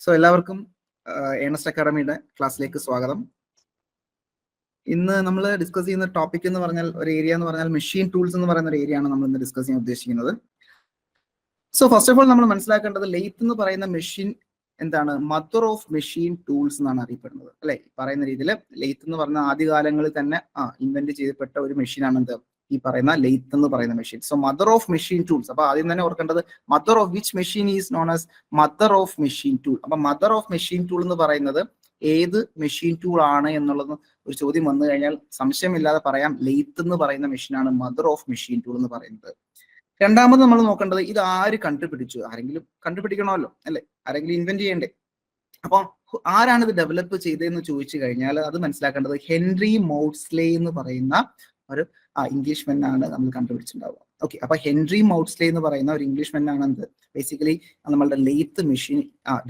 So എല്ലാവർക്കും Ernest അക്കാഡമിയുടെ ക്ലാസ്സിലേക്ക് സ്വാഗതം. ഇന്ന് നമ്മൾ ഡിസ്കസ് ചെയ്യുന്ന ടോപ്പിക് എന്ന് പറഞ്ഞാൽ ഒരു ഏരിയ എന്ന് പറഞ്ഞാൽ മെഷീൻ ടൂൾസ് എന്ന് പറയുന്ന ഒരു ഏരിയ ആണ് നമ്മൾ ഇന്ന് ഡിസ്കസ് ചെയ്യാൻ ഉദ്ദേശിക്കുന്നത്. സോ ഫസ്റ്റ് ഓഫ് ഓൾ നമ്മൾ മനസ്സിലാക്കേണ്ടത് ലെയ്ത്ത് എന്ന് പറയുന്ന മെഷീൻ എന്താണ്, മദർ ഓഫ് മെഷീൻ ടൂൾസ് എന്നാണ് അറിയപ്പെടുന്നത് അല്ലെ. പറയുന്ന രീതിയിൽ ലെയ്ത്ത് എന്ന് പറഞ്ഞ ആദ്യകാലങ്ങളിൽ തന്നെ ഇൻവെന്റ് ചെയ്യപ്പെട്ട ഒരു മെഷീനാണ് എന്ത് ഈ പറയുന്ന ലെയ്ത്ത് എന്ന് പറയുന്ന machine. So mother of machine tools. അപ്പൊ ആദ്യം തന്നെ ഓർക്കേണ്ടത് mother of which machine is known as mother of machine tool. അപ്പൊ മദർ ഓഫ് മെഷീൻ ടൂൾ എന്ന് പറയുന്നത് ഏത് മെഷീൻ ടൂൾ ആണ് എന്നുള്ളത് ഒരു ചോദ്യം വന്നു കഴിഞ്ഞാൽ സംശയമില്ലാതെ പറയാം, ലെയ്ത്ത് എന്ന് പറയുന്ന മെഷീനാണ് മദർ ഓഫ് മെഷീൻ ടൂൾ എന്ന് പറയുന്നത്. രണ്ടാമത് നമ്മൾ നോക്കേണ്ടത് ഇത് ആര് കണ്ടുപിടിച്ചു, ആരെങ്കിലും കണ്ടുപിടിക്കണമല്ലോ അല്ലെ, ആരെങ്കിലും ഇൻവെന്റ് ചെയ്യണ്ടേ. അപ്പൊ ആരാണ് ഇത് ഡെവലപ്പ് ചെയ്തതെന്ന് ചോദിച്ചു കഴിഞ്ഞാൽ അത് മനസ്സിലാക്കേണ്ടത് ഹെൻറി മൗഡ്സ്ലെ എന്ന് പറയുന്ന ഒരു ഇംഗ്ലീഷ് മെൻ ആണ് നമ്മൾ കണ്ടുപിടിച്ചിട്ടുണ്ടാവുക. ഓക്കെ, അപ്പൊ ഹെൻറി മൗഡ്സ്ലെ എന്ന് പറയുന്ന ഒരു ഇംഗ്ലീഷ് മെൻ ആണ് എന്ത് ബേസിക്കലി നമ്മളുടെ ലെയ്ത്ത് മെഷീൻ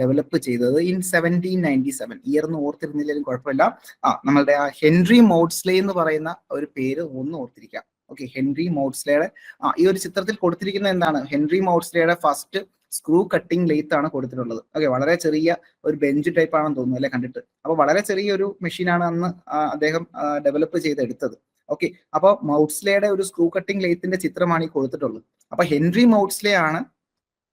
ഡെവലപ്പ് ചെയ്തത് ഇൻ 1797. ഇയർ എന്ന് ഓർത്തിരുന്നില്ലെങ്കിലും കുഴപ്പമില്ല. നമ്മളുടെ ഹെൻറി മൗഡ്സ്ലെ എന്ന് പറയുന്ന ഒരു പേര് ഒന്ന് ഓർത്തിരിക്കാം. ഓക്കെ, ഹെൻറി മൗഡ്സ്ലെയുടെ ഈ ഒരു ചിത്രത്തിൽ കൊടുത്തിരിക്കുന്ന എന്താണ്, ഹെൻറി മൗഡ്സ്ലെയുടെ ഫസ്റ്റ് സ്ക്രൂ കട്ടിംഗ് ലെയ്ത്ത് ആണ് കൊടുത്തിട്ടുള്ളത്. ഓക്കെ, വളരെ ചെറിയ ഒരു ബെഞ്ച് ടൈപ്പ് ആണെന്ന് തോന്നുന്നു അല്ലെ കണ്ടിട്ട്. അപ്പൊ വളരെ ചെറിയൊരു മെഷീനാണ് അന്ന് അദ്ദേഹം ഡെവലപ്പ് ചെയ്തെടുത്തത്. ഓക്കെ, അപ്പൊ മൗഡ്സ്ലെയുടെ ഒരു സ്ക്രൂ കട്ടിംഗ് ലെയ്ത്തിന്റെ ചിത്രമാണ് ഈ കൊടുത്തിട്ടുള്ളത്. അപ്പൊ ഹെൻറി മൗഡ്സ്ലെ ആണ്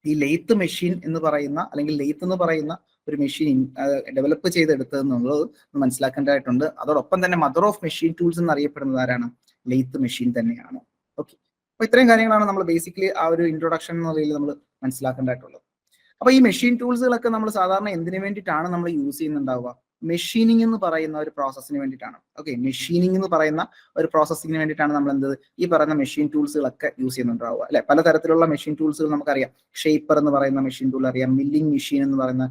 ഈ ലെയ്ത്ത് മെഷീൻ എന്ന് പറയുന്ന അല്ലെങ്കിൽ ലെയ്ത്ത് എന്ന് പറയുന്ന ഒരു മെഷീൻ ഡെവലപ്പ് ചെയ്തെടുത്തതെന്നുള്ളത് മനസ്സിലാക്കേണ്ടതായിട്ടുണ്ട്. അതോടൊപ്പം തന്നെ മദർ ഓഫ് മെഷീൻ ടൂൾസ് എന്നറിയപ്പെടുന്നത് ആരാണ്, ലെയ്ത്ത് മെഷീൻ തന്നെയാണ്. ഓക്കെ, അപ്പൊ ഇത്രയും കാര്യങ്ങളാണ് നമ്മൾ ബേസിക്കലി ആ ഒരു ഇൻട്രൊഡക്ഷൻ എന്ന നിലയിൽ നമ്മൾ മനസ്സിലാക്കേണ്ടതായിട്ടുള്ളത്. അപ്പൊ ഈ മെഷീൻ ടൂൾസുകളൊക്കെ നമ്മൾ സാധാരണ എന്തിനു വേണ്ടിയിട്ടാണ് നമ്മൾ യൂസ് ചെയ്യുന്നുണ്ടാവുക, മെഷീനിങ് എന്ന് പറയുന്ന ഒരു പ്രോസസ്സിന് വേണ്ടിയിട്ടാണ്. ഓക്കെ, മെഷീനിങ് എന്ന് പറയുന്ന ഒരു പ്രോസസ്സിന് വേണ്ടിയിട്ടാണ് നമ്മൾ എന്ത് ഈ പറയുന്ന മെഷീൻ ടൂൾസുകളൊക്കെ യൂസ് ചെയ്യുന്നുണ്ടാവുക അല്ലെ. പലതരത്തിലുള്ള മെഷീൻ ടൂൾസുകൾ നമുക്കറിയാം. ഷേപ്പർ എന്ന് പറയുന്ന മെഷീൻ ടൂൾ അറിയാം, മില്ലിംഗ് മെഷീൻ എന്ന് പറയുന്ന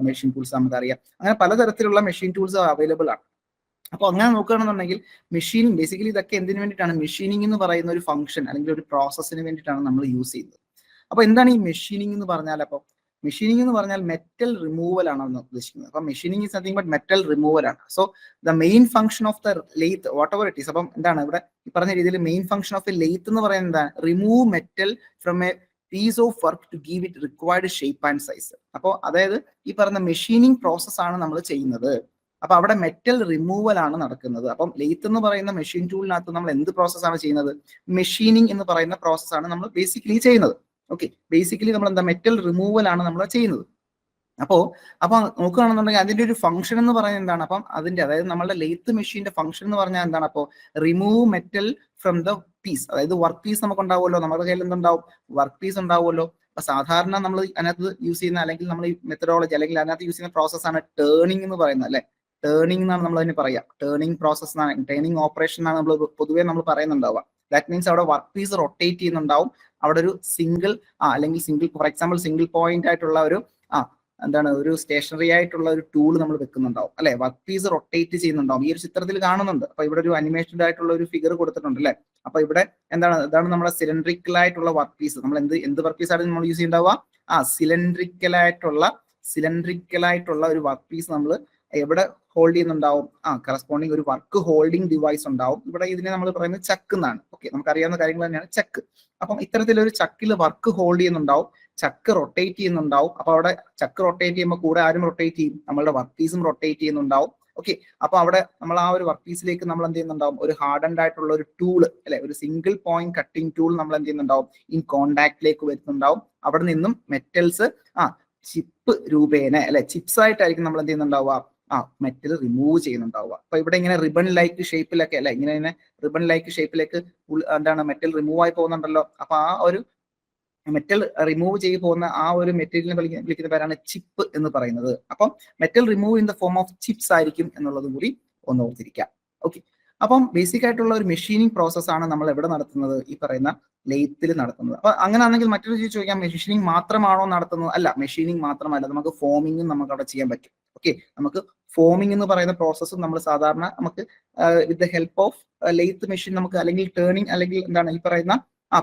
മെഷീൻ ടൂൾസ് നമുക്കറിയാം. അങ്ങനെ പലതരത്തിലുള്ള മെഷീൻ ടൂൾസ് അവൈലബിൾ ആണ്. അപ്പൊ അങ്ങനെ നോക്കുകയാണെന്നുണ്ടെങ്കിൽ മെഷീനിങ് ബേസിക്കലി ഇതൊക്കെ എന്തിനു വേണ്ടിയിട്ടാണ്, മെഷീനിങ് എന്ന് പറയുന്ന ഒരു ഫംഗ്ഷൻ അല്ലെങ്കിൽ ഒരു പ്രോസസ്സിന് വേണ്ടിയിട്ടാണ് നമ്മൾ യൂസ് ചെയ്യുന്നത്. അപ്പൊ എന്താണ് ഈ മെഷീനിങ് എന്ന് പറഞ്ഞാൽ, അപ്പൊ മെഷീനിങ് എന്ന് പറഞ്ഞാൽ മെറ്റൽ റിമൂവൽ ആണ് ഉദ്ദേശിക്കുന്നത്. അപ്പൊ machining is nothing but metal removal ആണ്. So the main function of the lathe whatever it is. അപ്പം എന്താണ് ഇവിടെ ഈ പറഞ്ഞ രീതിയിൽ main function of a lathe എന്ന് പറയുന്നത് എന്താണ്, remove metal from a piece of work to give it required shape and size. അപ്പോൾ അതായത് ഈ പറഞ്ഞ മെഷീനിങ് പ്രോസസ് ആണ് നമ്മൾ ചെയ്യുന്നത്. അപ്പൊ അവിടെ മെറ്റൽ റിമൂവൽ ആണ് നടക്കുന്നത്. അപ്പം ലെയ്ത്ത് എന്ന് പറയുന്ന മെഷീൻ ടൂളിനകത്ത് നമ്മൾ എന്ത് പ്രോസസ്സാണ് ചെയ്യുന്നത്, മെഷീനിങ് എന്ന് പറയുന്ന പ്രോസസ്സാണ് നമ്മൾ ബേസിക്കലി ചെയ്യുന്നത്. ഓക്കെ, ബേസിക്കലി നമ്മൾ എന്താ മെറ്റൽ റിമൂവൽ ആണ് നമ്മൾ ചെയ്യുന്നത്. അപ്പൊ നോക്കുകയാണെന്നുണ്ടെങ്കിൽ അതിന്റെ ഒരു ഫംഗ്ഷൻ എന്ന് പറയുന്നത് എന്താണ്, അപ്പം അതിന്റെ അതായത് നമ്മളുടെ ലെയ്ത്ത് മെഷീന്റെ ഫംഗ്ഷൻ എന്ന് പറഞ്ഞാൽ എന്താണ്, അപ്പോൾ remove metal from the piece. അതായത് വർക്ക് പീസ് നമുക്ക് ഉണ്ടാവുമല്ലോ, നമ്മുടെ കയ്യിൽ എന്തുണ്ടാവും, വർക്ക് പീസ് ഉണ്ടാവുമല്ലോ. അപ്പൊ സാധാരണ നമ്മൾ അതിനകത്ത് യൂസ് ചെയ്യുന്ന അല്ലെങ്കിൽ നമ്മൾ ഈ മെത്തഡോളജി അല്ലെങ്കിൽ അതിനകത്ത് യൂസ് ചെയ്യുന്ന പ്രോസസ്സാണ് ടേണിംഗ് എന്ന് പറയുന്നത് അല്ലെ. ടേണിംഗ് എന്നാണ് നമ്മൾ അതിന് പറയാം, ടേണിംഗ് പ്രോസസ് എന്നാണ്, ടേണിംഗ് ഓപ്പറേഷൻ എന്നാണ് നമ്മൾ പൊതുവേ നമ്മൾ പറയുന്നുണ്ടാവുക. ദാറ്റ് മീൻസ് അവിടെ വർക്ക് പീസ് റൊട്ടേറ്റ് ചെയ്യുന്നുണ്ടാവും. അവിടെ ഒരു സിംഗിൾ അല്ലെങ്കിൽ ഫോർ എക്സാമ്പിൾ സിംഗിൾ പോയിന്റ് ആയിട്ടുള്ള ഒരു എന്താണ് ഒരു സ്റ്റേഷനറി ആയിട്ടുള്ള ഒരു ടൂൾ നമ്മൾ വെക്കുന്നുണ്ടാവും അല്ലെ. വർക്ക് പീസ് റൊട്ടേറ്റ് ചെയ്യുന്നുണ്ടാവും. ഈ ഒരു ചിത്രത്തിൽ കാണുന്നുണ്ട്. അപ്പൊ ഇവിടെ ഒരു അനിമേറ്റഡ് ആയിട്ടുള്ള ഒരു ഫിഗർ കൊടുത്തിട്ടുണ്ട് അല്ലെ. അപ്പൊ ഇവിടെ എന്താണ്, ഇതാണ് നമ്മുടെ സിലിണ്ട്രിക്കൽ ആയിട്ടുള്ള വർക്ക് പീസ്. നമ്മൾ എന്ത് വർക്ക് പീസ് ആണ് നമ്മൾ യൂസ് ചെയ്യുന്നുണ്ടാവുക, സിലിണ്ട്രിക്കൽ ആയിട്ടുള്ള ഒരു വർക്ക് പീസ് നമ്മൾ എവിടെ ഹോൾഡ് ചെയ്യുന്നുണ്ടാവും, കറസ്പോണ്ടിങ് ഒരു വർക്ക് ഹോൾഡിംഗ് ഡിവൈസ് ഉണ്ടാവും. ഇവിടെ ഇതിനെ നമ്മൾ പറയുന്നത് ചക്ക് എന്നാണ്. ഓക്കെ, നമുക്കറിയാവുന്ന കാര്യങ്ങൾ തന്നെയാണ് ചക്ക്. അപ്പം ഇത്തരത്തിലൊരു ചക്കിൽ വർക്ക് ഹോൾഡ് ചെയ്യുന്നുണ്ടാവും, ചക്ക് റൊട്ടേറ്റ് ചെയ്യുന്നുണ്ടാവും. അപ്പൊ അവിടെ ചക്ക് റൊട്ടേറ്റ് ചെയ്യുമ്പോൾ കൂടെ ആരും റൊട്ടേറ്റ് ചെയ്യും, നമ്മളുടെ വർക്ക് പീസും റൊട്ടേറ്റ് ചെയ്യുന്നുണ്ടാവും. ഓക്കെ, അപ്പൊ അവിടെ നമ്മൾ ആ ഒരു വർക്ക് പീസിലേക്ക് നമ്മൾ എന്ത് ചെയ്യുന്നുണ്ടാവും, ഒരു ഹാർഡൻഡ് ആയിട്ടുള്ള ഒരു ടൂൾ അല്ലെ, ഒരു സിംഗിൾ പോയിന്റ് കട്ടിംഗ് ടൂൾ നമ്മൾ എന്ത് ചെയ്യുന്നുണ്ടാവും, ഇൻ കോണ്ടാക്റ്റിലേക്ക് വരുന്നുണ്ടാവും. അവിടെ നിന്നും മെറ്റൽസ് ചിപ്പ് രൂപേണ അല്ലെ, ചിപ്സ് ആയിട്ടായിരിക്കും നമ്മൾ എന്ത് ചെയ്യുന്നുണ്ടാവുക, മെറ്റൽ റിമൂവ് ചെയ്യുന്നുണ്ടാവുക. അപ്പൊ ഇവിടെ ഇങ്ങനെ റിബൺ ലൈക്ക് ഷേപ്പിലൊക്കെ അല്ലെ, ഇങ്ങനെ റിബൺ ലൈക്ക് ഷേപ്പിലേക്ക് എന്താണ് മെറ്റൽ റിമൂവ് ആയി പോകുന്നുണ്ടല്ലോ. അപ്പൊ ആ ഒരു മെറ്റൽ റിമൂവ് ചെയ്ത് പോകുന്ന ആ ഒരു മെറ്റീരിയലിനെ വിളിക്കുന്ന പേരാണ് ചിപ്പ് എന്ന് പറയുന്നത്. അപ്പം metal remove in the form of chips ആയിരിക്കും എന്നുള്ളതും കൂടി ഒന്ന് ഓർത്തിരിക്കാം. ഓക്കെ, അപ്പം ബേസിക് ആയിട്ടുള്ള ഒരു മെഷീനിങ് പ്രോസസ് ആണ് നമ്മൾ എവിടെ നടത്തുന്നത്, ഈ പറയുന്ന ലെയ്ത്തിൽ നടത്തുന്നത്. അപ്പൊ അങ്ങനെയാണെങ്കിൽ മറ്റൊരു ചോദിക്കാം, മെഷീനിങ് മാത്രമാണോ നടത്തുന്നത്? അല്ല, മെഷീനിങ് മാത്രമല്ല, നമുക്ക് ഫോമിങ്ങും നമുക്ക് അവിടെ ചെയ്യാൻ പറ്റും. ഓക്കെ, നമുക്ക് ഫോമിംഗ് എന്ന് പറയുന്ന പ്രോസസ്സും നമ്മൾ സാധാരണ നമുക്ക് വിത്ത് the help of lathe machine നമുക്ക് അല്ലെങ്കിൽ ടേണിംഗ് അല്ലെങ്കിൽ എന്താണ് ഈ പറയുന്ന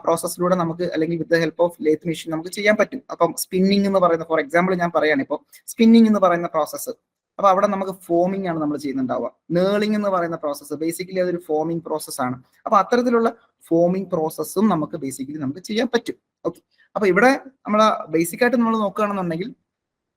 പ്രോസസ്സിലൂടെ നമുക്ക് അല്ലെങ്കിൽ വിത്ത് the help of lathe machine നമുക്ക് ചെയ്യാൻ പറ്റും. അപ്പം സ്പിന്നിങ് എന്ന് പറയുന്ന ഫോർ എക്സാമ്പിൾ ഞാൻ പറയാണ്, ഇപ്പോൾ സ്പിന്നിങ് എന്ന് പറയുന്ന പ്രോസസ്സ്, അപ്പൊ അവിടെ നമുക്ക് ഫോമിംഗ് ആണ് നമ്മൾ ചെയ്യുന്നുണ്ടാവുക. നേളിംഗ് എന്ന് പറയുന്ന പ്രോസസ്സ് ബേസിക്കലി അതൊരു ഫോമിംഗ് പ്രോസസ് ആണ്. അപ്പൊ അത്തരത്തിലുള്ള ഫോമിംഗ് പ്രോസസ്സും നമുക്ക് ബേസിക്കലി നമുക്ക് ചെയ്യാൻ പറ്റും. ഓക്കെ, അപ്പൊ ഇവിടെ നമ്മൾ ബേസിക് ആയിട്ട് നമ്മൾ നോക്കുകയാണെന്നുണ്ടെങ്കിൽ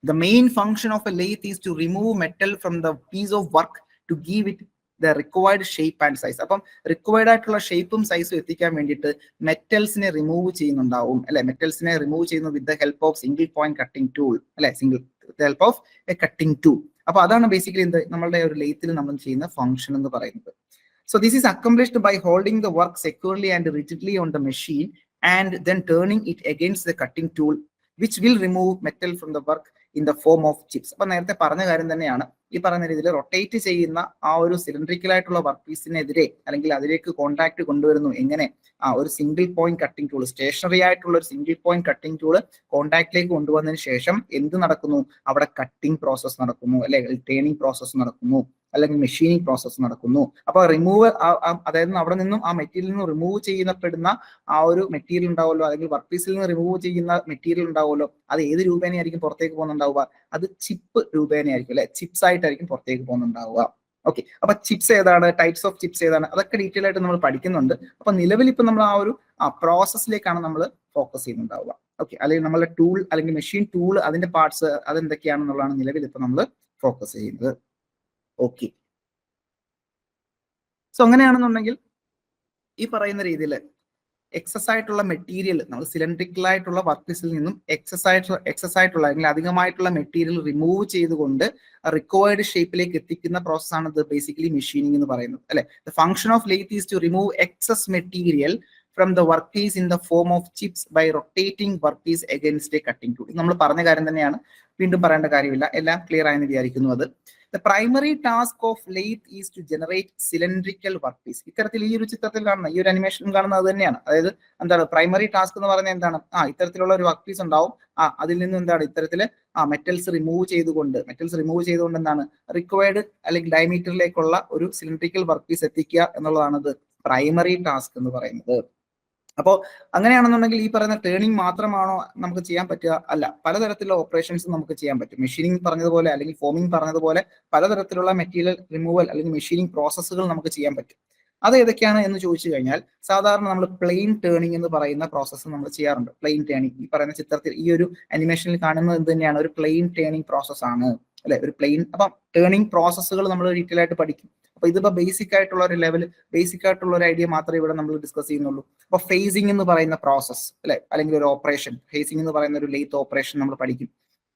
The main function of a lathe is to remove metal from the piece of work to give it the required shape and size. അപ്പം റിക്വയർഡ് ആയിട്ടുള്ള ഷേപ്പും സൈസും എത്തിക്കാൻ വേണ്ടിയിട്ട് മെറ്റൽസിനെ റിമൂവ് ചെയ്യുന്നുണ്ടാവും അല്ലെ, മെറ്റൽസിനെ റിമൂവ് ചെയ്യുന്നു with the help of single point cutting tool അല്ലെ, help of a cutting tool. അപ്പൊ അതാണ് ബേസിക്കലി എന്ത് നമ്മളുടെ ഒരു ലേത്തിൽ നമ്മൾ ചെയ്യുന്ന ഫംഗ്ഷൻ എന്ന് പറയുന്നത്. So this is accomplished by holding the work securely and rigidly on the machine and then turning it against the cutting tool, which will remove metal from the work in the form of chips. അപ്പൊ നേരത്തെ പറഞ്ഞ കാര്യം തന്നെയാണ് ഈ പറയുന്ന രീതിയിൽ rotate ചെയ്യുന്ന ആ ഒരു സിലിണ്ടറിക്കൽ ആയിട്ടുള്ള വർക്ക് പീസിനെതിരെ അല്ലെങ്കിൽ അതിലേക്ക് കോൺടാക്ട് കൊണ്ടുവരുന്നു. എങ്ങനെ? ഒരു single point cutting tool, stationary ആയിട്ടുള്ള ഒരു സിംഗിൾ പോയിന്റ് കട്ടിംഗ് ടൂൾ കോൺടാക്റ്റിലേക്ക് കൊണ്ടുവന്നതിന് ശേഷം എന്ത് നടക്കുന്നു? അവിടെ കട്ടിംഗ് പ്രോസസ് നടക്കുന്നു, അല്ലെ ടേണിംഗ് പ്രോസസ് നടക്കുന്നു, അല്ലെങ്കിൽ മെഷീനിങ് പ്രോസസ് നടക്കുന്നു. അപ്പൊ റിമൂവ്, അതായത് അവിടെ നിന്നും ആ മെറ്റീരിയലിൽ നിന്ന് റിമൂവ് ചെയ്യപ്പെടുന്ന ആ ഒരു മെറ്റീരിയൽ ഉണ്ടാവുമല്ലോ, അല്ലെങ്കിൽ വർക്ക് പീസിൽ നിന്ന് റിമൂവ് ചെയ്യുന്ന മെറ്റീരിയൽ ഉണ്ടാവുമല്ലോ, അത് ഏത് രൂപേണയായിരിക്കും പുറത്തേക്ക് പോകുന്നുണ്ടാവുക? അത് ചിപ്പ് രൂപേണയായിരിക്കും, അല്ലെ, ചിപ്സ് ആയിട്ടായിരിക്കും പുറത്തേക്ക് പോകുന്നുണ്ടാവുക. ഓക്കെ, അപ്പൊ ചിപ്സ് ഏതാണ്, ടൈപ്സ് ഓഫ് ചിപ്സ് ഏതാണ്, അതൊക്കെ ഡീറ്റെയിൽ ആയിട്ട് നമ്മൾ പഠിക്കുന്നുണ്ട്. അപ്പൊ നിലവിൽ ഇപ്പൊ നമ്മൾ ആ ഒരു പ്രോസസ്സിലേക്കാണ് നമ്മൾ ഫോക്കസ് ചെയ്യുന്നുണ്ടാവുക. ഓക്കെ, അല്ലെങ്കിൽ നമ്മളുടെ ടൂൾ അല്ലെങ്കിൽ മെഷീൻ ടൂൾ, അതിന്റെ പാർട്സ് അതെന്തൊക്കെയാണെന്നുള്ളതാണ് നിലവിൽ ഇപ്പൊ നമ്മൾ ഫോക്കസ് ചെയ്യുന്നത്. ഓക്കെ, സോ അങ്ങനെയാണെന്നുണ്ടെങ്കിൽ ഈ പറയുന്ന രീതിയിൽ എക്സസ് ആയിട്ടുള്ള മെറ്റീരിയൽ നമ്മൾ സിലിണ്ടറിക്കൽ ആയിട്ടുള്ള വർക്ക് പീസിൽ നിന്നും എക്സസ് ആയിട്ടുള്ള അല്ലെങ്കിൽ അധികമായിട്ടുള്ള മെറ്റീരിയൽ റിമൂവ് ചെയ്തുകൊണ്ട് റിക്വയർഡ് ഷേപ്പിലേക്ക് എത്തിക്കുന്ന പ്രോസസ്സാണ് ഇത് ബേസിക്കലി മെഷീനിങ് എന്ന് പറയുന്നത്, അല്ലെ. The function of lathe is to remove excess material from the workpiece in the form of chips by rotating workpiece against a cutting tool. നമ്മൾ പറഞ്ഞ കാര്യം തന്നെയാണ്, വീണ്ടും പറയേണ്ട കാര്യമില്ല, എല്ലാം ക്ലിയർ ആയെന്ന് വിചാരിക്കുന്നു. അത് The primary task of lathe is to generate cylindrical workpiece. ഇത്തരത്തിൽ ഈ ഒരു ചിത്രത്തിൽ കാണുന്ന ഈ ഒരു അനിമേഷൻ കാണുന്നത് അത് തന്നെയാണ്. അതായത് എന്താണ് പ്രൈമറി ടാസ്ക് എന്ന് പറയുന്നത്? എന്താണ്? ഇത്തരത്തിലുള്ള ഒരു വർക്ക് പീസ് ഉണ്ടാവും, അതിൽ നിന്ന് എന്താണ് ഇത്തരത്തില് മെറ്റൽസ് റിമൂവ് ചെയ്തുകൊണ്ട് എന്താണ് റിക്വയർഡ് അല്ലെങ്കിൽ ഡയമീറ്ററിലേക്കുള്ള ഒരു സിലിണ്ടറിക്കൽ വർക്ക് പീസ് എത്തിക്കുക എന്നുള്ളതാണ് പ്രൈമറി ടാസ്ക് എന്ന് പറയുന്നത്. അപ്പോൾ അങ്ങനെയാണെന്നുണ്ടെങ്കിൽ ഈ പറയുന്ന ടേണിംഗ് മാത്രമാണോ നമുക്ക് ചെയ്യാൻ പറ്റുക? അല്ല, പലതരത്തിലുള്ള ഓപ്പറേഷൻസ് നമുക്ക് ചെയ്യാൻ പറ്റും. മെഷീനിങ് പറഞ്ഞതുപോലെ അല്ലെങ്കിൽ ഫോമിംഗ് പറഞ്ഞതുപോലെ പലതരത്തിലുള്ള മെറ്റീരിയൽ റിമൂവൽ അല്ലെങ്കിൽ മെഷീനിങ് പ്രോസസ്സുകൾ നമുക്ക് ചെയ്യാൻ പറ്റും. അത് ഏതൊക്കെയാണ് എന്ന് ചോദിച്ചു കഴിഞ്ഞാൽ സാധാരണ നമ്മൾ പ്ലെയിൻ ടേണിംഗ് എന്ന് പറയുന്ന പ്രോസസ്സ് നമ്മൾ ചെയ്യാറുണ്ട്. പ്ലെയിൻ ടേണിംഗ് ഈ പറയുന്ന ചിത്രത്തിൽ ഈ ഒരു അനിമേഷനിൽ കാണുന്നത് എന്ത് തന്നെയാണ്? ഒരു പ്ലെയിൻ ടേണിംഗ് പ്രോസസ് ആണ്, അല്ലെ, ഒരു പ്ലെയിൻ. അപ്പം ടേണിംഗ് പ്രോസസ്സുകൾ നമ്മൾ ഡീറ്റെയിൽ ആയിട്ട് പഠിക്കും. അപ്പൊ ഇതിപ്പോ ബേസിക് ആയിട്ടുള്ള ഒരു ലെവൽ, ബേസിക് ആയിട്ടുള്ള ഒരു ഐഡിയ മാത്രമേ ഇവിടെ നമ്മൾ ഡിസ്കസ് ചെയ്യുന്നുള്ളൂ. അപ്പൊ ഫേസിംഗ് എന്ന് പറയുന്ന പ്രോസസ്, അല്ലെ, അല്ലെങ്കിൽ ഒരു ഓപ്പറേഷൻ, ഫേസിംഗ് എന്ന് പറയുന്ന ഒരു ലേത്ത് ഓപ്പറേഷൻ നമ്മൾ പഠിക്കും.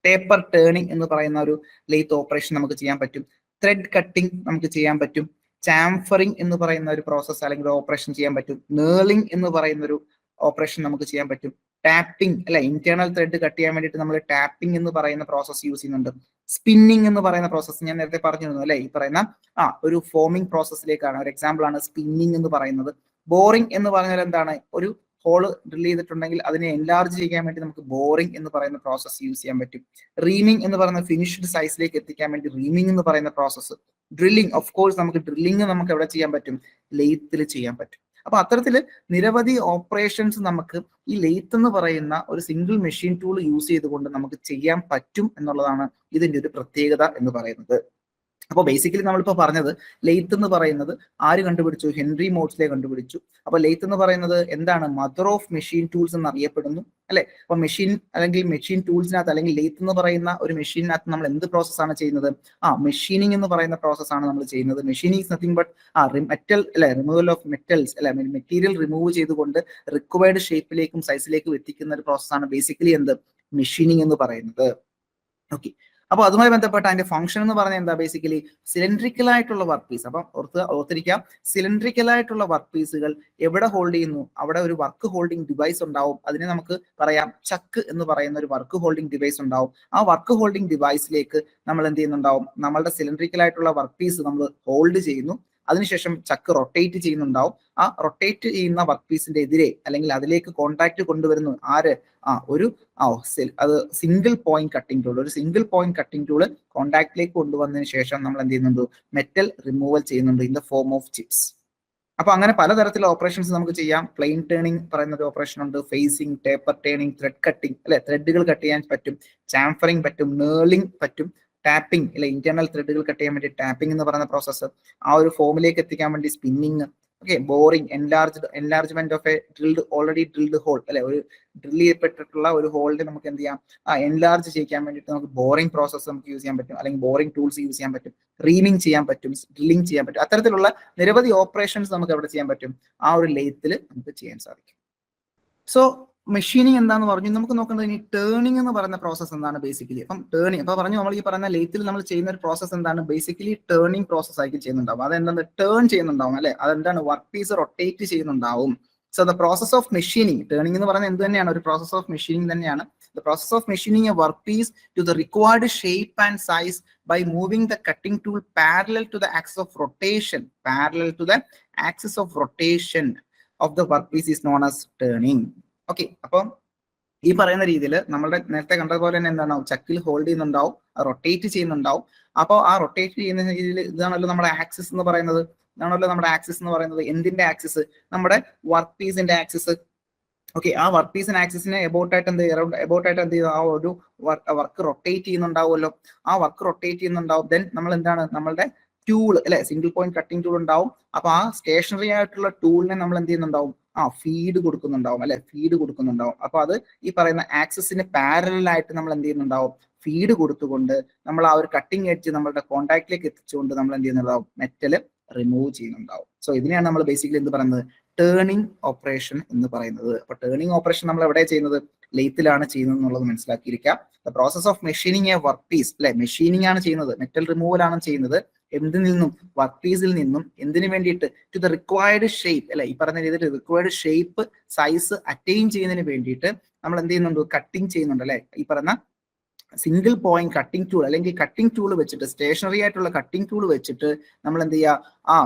ടേപ്പർ ടേണിംഗ് എന്ന് പറയുന്ന ഒരു ലേത്ത് ഓപ്പറേഷൻ നമുക്ക് ചെയ്യാൻ പറ്റും. ത്രെഡ് കട്ടിംഗ് നമുക്ക് ചെയ്യാൻ പറ്റും. ചാംഫറിംഗ് എന്ന് പറയുന്ന ഒരു പ്രോസസ് അല്ലെങ്കിൽ ഓപ്പറേഷൻ ചെയ്യാൻ പറ്റും. നേർലിംഗ് എന്ന് പറയുന്ന ഒരു ഓപ്പറേഷൻ നമുക്ക് ചെയ്യാൻ പറ്റും. ടാപ്പിംഗ്, അല്ലെ, ഇന്റേണൽ ത്രെഡ് കട്ട് ചെയ്യാൻ വേണ്ടിയിട്ട് നമ്മൾ ടാപ്പിംഗ് എന്ന് പറയുന്ന പ്രോസസ് യൂസ് ചെയ്യുന്നുണ്ട്. സ്പിന്നിങ് എന്ന് പറയുന്ന പ്രോസസ് ഞാൻ നേരത്തെ പറഞ്ഞിരുന്നു, അല്ലെ, ഈ പറയുന്ന ഒരു ഫോമിംഗ് പ്രോസസ്സിലേക്കാണ്. ഒരു എക്സാമ്പിൾ ആണ് സ്പിന്നിങ് എന്ന് പറയുന്നത്. ബോറിംഗ് എന്ന് പറഞ്ഞാൽ എന്താണ്? ഒരു ഹോള് ഡ്രിൽ ചെയ്തിട്ടുണ്ടെങ്കിൽ അതിനെ എൻലാർജ് ചെയ്യാൻ വേണ്ടി നമുക്ക് ബോറിംഗ് എന്ന് പറയുന്ന പ്രോസസ് യൂസ് ചെയ്യാൻ പറ്റും. റീമിംഗ് എന്ന് പറയുന്ന ഫിനിഷ്ഡ് സൈസിലേക്ക് എത്തിക്കാൻ വേണ്ടി റീമിംഗ് എന്ന് പറയുന്ന പ്രോസസ്. ഡ്രില്ലിംഗ്, ഓഫ് കോഴ്സ് നമുക്ക് ഡ്രില്ലിംഗ് നമുക്ക് എവിടെ ചെയ്യാൻ പറ്റും? ലേത്തിൽ ചെയ്യാൻ പറ്റും. അപ്പൊ അത്തരത്തില് നിരവധി ഓപ്പറേഷൻസ് നമുക്ക് ഈ ലേത്ത് എന്ന് പറയുന്ന ഒരു സിംഗിൾ മെഷീൻ ടൂൾ യൂസ് ചെയ്തുകൊണ്ട് നമുക്ക് ചെയ്യാൻ പറ്റും എന്നുള്ളതാണ് ഇതിന്റെ ഒരു പ്രത്യേകത എന്ന് പറയുന്നത്. അപ്പോൾ ബേസിക്കലി നമ്മളിപ്പോൾ പറഞ്ഞത് ലേത്ത് എന്ന് പറയുന്നത് ആര് കണ്ടുപിടിച്ചു? ഹെൻറി മോഡ്സ്ലെ കണ്ടുപിടിച്ചു. അപ്പൊ ലേത്ത് എന്ന് പറയുന്നത് എന്താണ്? മദർ ഓഫ് മെഷീൻ ടൂൾസ് എന്ന് അറിയപ്പെടുന്നു, അല്ലെ. അപ്പൊ മെഷീൻ അല്ലെങ്കിൽ മെഷീൻ ടൂൾസിനകത്ത് അല്ലെങ്കിൽ ലേത്ത് എന്ന് പറയുന്ന ഒരു മെഷീനകത്ത് നമ്മൾ എന്ത് പ്രോസസ്സാണ് ചെയ്യുന്നത്? മെഷീനിങ് എന്ന് പറയുന്ന പ്രോസസ്സാണ് നമ്മൾ ചെയ്യുന്നത്. Machining is nothing but metal, അല്ലെ, റിമൂവൽ ഓഫ് മെറ്റൽസ്, അല്ലെ, മെറ്റീരിയൽ റിമൂവ് ചെയ്തുകൊണ്ട് റിക്വയർഡ് ഷേപ്പിലേക്കും സൈസിലേക്കും എത്തിക്കുന്ന ഒരു പ്രോസസ്സാണ് ബേസിക്കലി എന്ത്? മെഷീനിങ് എന്ന് പറയുന്നത്. ഓക്കെ, അപ്പൊ അതുമായി ബന്ധപ്പെട്ട അതിന്റെ ഫംഗ്ഷൻ എന്ന് പറഞ്ഞാൽ എന്താ? ബേസിക്കലി സിലിണ്ടറിക്കൽ ആയിട്ടുള്ള വർക്ക് പീസ്. അപ്പൊ ഓർത്തിരിക്കാം, സിലിണ്ടറിക്കൽ ആയിട്ടുള്ള വർക്ക് പീസുകൾ എവിടെ ഹോൾഡ് ചെയ്യുന്നു? അവിടെ ഒരു വർക്ക് ഹോൾഡിംഗ് ഡിവൈസ് ഉണ്ടാവും. അതിനെ നമുക്ക് പറയാം ചക്ക് എന്ന് പറയുന്ന ഒരു വർക്ക് ഹോൾഡിംഗ് ഡിവൈസ് ഉണ്ടാവും. ആ വർക്ക് ഹോൾഡിംഗ് ഡിവൈസിലേക്ക് നമ്മൾ എന്ത് ചെയ്യുന്നുണ്ടാവും? നമ്മളുടെ സിലിണ്ടറിക്കൽ ആയിട്ടുള്ള വർക്ക് പീസ് നമ്മൾ ഹോൾഡ് ചെയ്യുന്നു. അതിനുശേഷം ചക്ക് റൊട്ടേറ്റ് ചെയ്യുന്നുണ്ടാവും. ആ റൊട്ടേറ്റ് ചെയ്യുന്ന വർക്ക് പീസിന്റെ എതിരെ അല്ലെങ്കിൽ അതിലേക്ക് കോൺടാക്ട് കൊണ്ടുവരുന്നു ആര്? അത് സിംഗിൾ പോയിന്റ് കട്ടിംഗ് ടൂൾ. ഒരു സിംഗിൾ പോയിന്റ് കട്ടിംഗ് ടൂള് കോൺടാക്റ്റിലേക്ക് കൊണ്ടുവന്നതിന് ശേഷം നമ്മൾ എന്ത് ചെയ്യുന്നുണ്ട്? മെറ്റൽ റിമൂവൽ ചെയ്യുന്നുണ്ട് in the form of chips. അപ്പൊ അങ്ങനെ പലതരത്തിലുള്ള ഓപ്പറേഷൻസ് നമുക്ക് ചെയ്യാം. പ്ലെയിൻ ടേണിംഗ് പറയുന്ന ഒരു ഓപ്പറേഷൻ ഉണ്ട്. Facing, taper turning, thread cutting, അല്ലെ, ത്രെഡുകൾ കട്ട് ചെയ്യാൻ പറ്റും. ചാംഫറിംഗ് പറ്റും. നേർലിംഗ് പറ്റും. ടാപ്പിംഗ്, അല്ലെ, ഇന്റേണൽ ത്രെഡുകൾ കട്ട് ചെയ്യാൻ വേണ്ടി ടാപ്പിംഗ് എന്ന് പറയുന്ന പ്രോസസ്സ്. ആ ഒരു ഫോമിലേക്ക് എത്തിക്കാൻ വേണ്ടി spinning. Okay, boring, enlargement of a already drilled hole അല്ലെ, ഒരു ഡ്രിൽ ചെയ്യപ്പെട്ടിട്ടുള്ള ഒരു ഹോളിനെ നമുക്ക് എന്ത് ചെയ്യാം, എൻലാർജ് ചെയ്യാൻ വേണ്ടിയിട്ട് നമുക്ക് ബോറിംഗ് പ്രോസസ്സ് നമുക്ക് യൂസ് ചെയ്യാൻ പറ്റും, അല്ലെങ്കിൽ ബോറിംഗ് ടൂൾസ് യൂസ് ചെയ്യാൻ പറ്റും, റീമിങ് ചെയ്യാൻ പറ്റും, ഡ്രില്ലിംഗ് ചെയ്യാൻ പറ്റും. അത്തരത്തിലുള്ള നിരവധി ഓപ്പറേഷൻസ് നമുക്ക് എവിടെ ചെയ്യാൻ പറ്റും, ആ ഒരു ലെയ്ത്തിൽ നമുക്ക് ചെയ്യാൻ സാധിക്കും. സോ മെഷീനിങ് എന്താന്ന് പറഞ്ഞു. നമുക്ക് നോക്കുന്നത് ഇനി ടേണിംഗ് എന്ന് പറയുന്ന പ്രോസസ്സ് എന്താണ് ബേസിക്കലി. അപ്പം ടേണിംഗ് അപ്പൊ പറഞ്ഞു, നമ്മൾ ഈ പറയുന്ന ലെയ്ത്തിൽ നമ്മൾ ചെയ്യുന്ന ഒരു പ്രോസസ്സ് എന്താണ്, ബേസിക്കലി ടേണിംഗ് പ്രോസസ് ആയിരിക്കും ചെയ്യുന്നുണ്ടാവും. അതെന്താണ്, ടേൺ ചെയ്യുന്നുണ്ടാവും അല്ലെ, അതെന്താണ്, വർക്ക് പീസ് റൊട്ടേറ്റ് ചെയ്യുന്നുണ്ടാവും. So the process of machining, turning എന്ന് പറയുന്നത് എന്ത് തന്നെയാണ്, ഒരു പ്രോസസ് ഓഫ് മെഷീനിങ് തന്നെയാണ്. The process of machining a work piece to the required shape and size by moving the cutting tool parallel to the axis of rotation, of the workpiece is known as turning. Okay, അപ്പം ഈ പറയുന്ന രീതിയിൽ നമ്മളുടെ നേരത്തെ കണ്ടതുപോലെ തന്നെ എന്താണ്, ചക്കിൽ hold ചെയ്യുന്നുണ്ടാവും, റൊട്ടേറ്റ് ചെയ്യുന്നുണ്ടാവും. അപ്പോൾ ആ റൊട്ടേറ്റ് ചെയ്യുന്ന രീതിയിൽ ഇതാണല്ലോ നമ്മുടെ ആക്സിസ് എന്ന് പറയുന്നത്. എന്തിന്റെ ആക്സിസ്, നമ്മുടെ വർക്ക് പീസിന്റെ ആക്സിസ്. ഓക്കെ, ആ വർക്ക് പീസിന്റെ ആക്സിസിനെ എബൌട്ടായിട്ട് എന്ത് ചെയ്യും, ആ ഒരു വർക്ക് റൊട്ടേറ്റ് ചെയ്യുന്നുണ്ടാവുമല്ലോ. ആ വർക്ക് റൊട്ടേറ്റ് ചെയ്യുന്നുണ്ടാവും. ദെൻ നമ്മൾ എന്താണ്, നമ്മളുടെ ടൂൾ അല്ലെ, സിംഗിൾ പോയിന്റ് കട്ടിംഗ് ടൂൾ ഉണ്ടാവും. അപ്പൊ ആ സ്റ്റേഷനറി ആയിട്ടുള്ള ടൂളിനെ നമ്മൾ എന്ത് ചെയ്യുന്നുണ്ടാവും, ഫീഡ് കൊടുക്കുന്നുണ്ടാവും. അപ്പൊ അത് ഈ പറയുന്ന ആക്സിസിന് പാരലൽ ആയിട്ട് നമ്മൾ എന്ത് ചെയ്യുന്നുണ്ടാവും, ഫീഡ് കൊടുത്തുകൊണ്ട് നമ്മൾ ആ ഒരു കട്ടിംഗ് എഡ്ജ് നമ്മളുടെ കോൺടാക്റ്റിലേക്ക് എത്തിച്ചുകൊണ്ട് നമ്മൾ എന്ത് ചെയ്യുന്നുണ്ടാവും, മെറ്റല് റിമൂവ് ചെയ്യുന്നുണ്ടാവും. സോ ഇതിനെയാണ് നമ്മൾ ബേസിക്കലി എന്ത് പറയുന്നത്, ടേണിംഗ് ഓപ്പറേഷൻ എന്ന് പറയുന്നത്. അപ്പൊ ടേണിംഗ് ഓപ്പറേഷൻ നമ്മൾ എവിടെ ചെയ്യുന്നത്, ലെയ്ത്തിലാണ് ചെയ്യുന്നത് എന്നുള്ളത് മനസ്സിലാക്കിയിരിക്കാം. The process of machining a work piece അല്ലെ, മെഷീനിങ് ആണ് ചെയ്യുന്നത്, മെറ്റൽ റിമൂവൽ ആണ് ചെയ്യുന്നത്. എന്തിൽ നിന്നും, വർക്ക് പീസിൽ നിന്നും. എന്തിനു വേണ്ടിയിട്ട്, ടു ദ റിക്വയർഡ് ഷേപ്പ് അല്ലെ, ഈ പറഞ്ഞ രീതിയിൽ റിക്വയർഡ് ഷേപ്പ് സൈസ് അറ്റൈൻ ചെയ്യുന്നതിന് വേണ്ടിയിട്ട് നമ്മൾ എന്ത് ചെയ്യുന്നുണ്ട്, കട്ടിങ് ചെയ്യുന്നുണ്ട് അല്ലെ. ഈ പറഞ്ഞ സിംഗിൾ പോയിന്റ് കട്ടിംഗ് ടൂൾ അല്ലെങ്കിൽ കട്ടിംഗ് ടൂൾ വെച്ചിട്ട്, സ്റ്റേഷനറി ആയിട്ടുള്ള കട്ടിംഗ് ടൂൾ വെച്ചിട്ട് നമ്മൾ എന്ത് ചെയ്യുക,